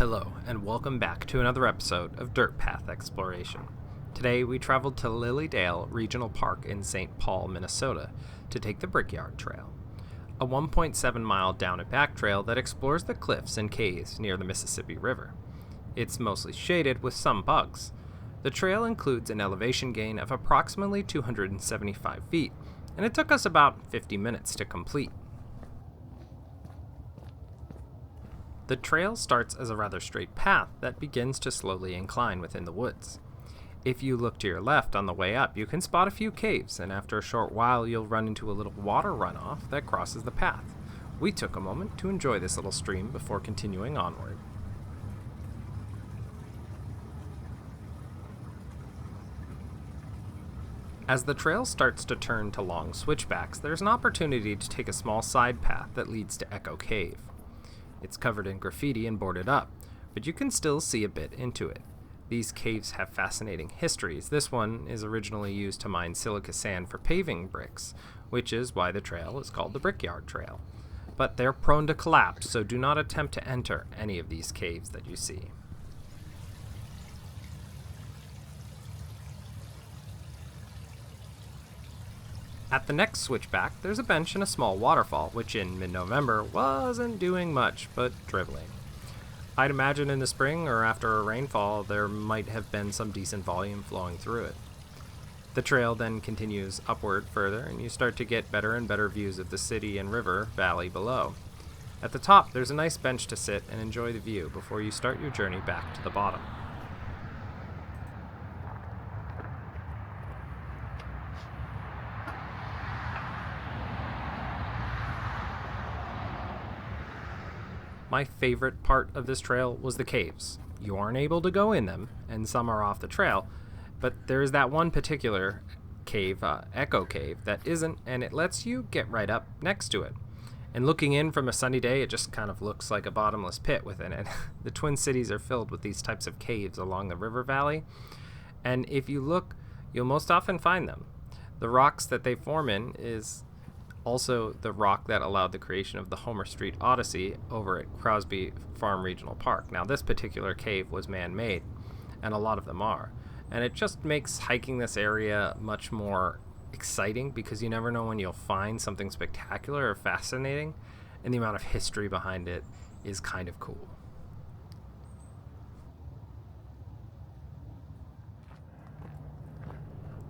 Hello, and welcome back to another episode of Dirt Path Exploration. Today we traveled to Lilydale Regional Park in St. Paul, Minnesota, to take the Brickyard Trail, a 1.7 mile down and back trail that explores the cliffs and caves near the Mississippi River. It's mostly shaded with some bugs. The trail includes an elevation gain of approximately 275 feet, and it took us about 50 minutes to complete. The trail starts as a rather straight path that begins to slowly incline within the woods. If you look to your left on the way up, you can spot a few caves, and after a short while you'll run into a little water runoff that crosses the path. We took a moment to enjoy this little stream before continuing onward. As the trail starts to turn to long switchbacks, there's an opportunity to take a small side path that leads to Echo Cave. It's covered in graffiti and boarded up, but you can still see a bit into it. These caves have fascinating histories. This one is originally used to mine silica sand for paving bricks, which is why the trail is called the Brickyard Trail. But they're prone to collapse, so do not attempt to enter any of these caves that you see. At the next switchback, there's a bench and a small waterfall, which in mid-November wasn't doing much but dribbling. I'd imagine in the spring or after a rainfall there might have been some decent volume flowing through it. The trail then continues upward further, and you start to get better and better views of the city and river valley below. At the top, there's a nice bench to sit and enjoy the view before you start your journey back to the bottom. My favorite part of this trail was the caves. You aren't able to go in them, and some are off the trail, but there is that one particular cave, Echo Cave, that isn't, and it lets you get right up next to it. And looking in from a sunny day, it just kind of looks like a bottomless pit within it. The Twin Cities are filled with these types of caves along the river valley, and if you look, you'll most often find them. The rocks that they form in is also the rock that allowed the creation of the Homer Street Odyssey over at Crosby Farm Regional Park. Now, this particular cave was man-made, and a lot of them are. And it just makes hiking this area much more exciting because you never know when you'll find something spectacular or fascinating, and the amount of history behind it is kind of cool.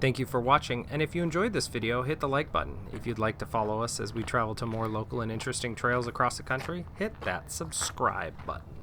Thank you for watching, and if you enjoyed this video, hit the like button. If you'd like to follow us as we travel to more local and interesting trails across the country, hit that subscribe button.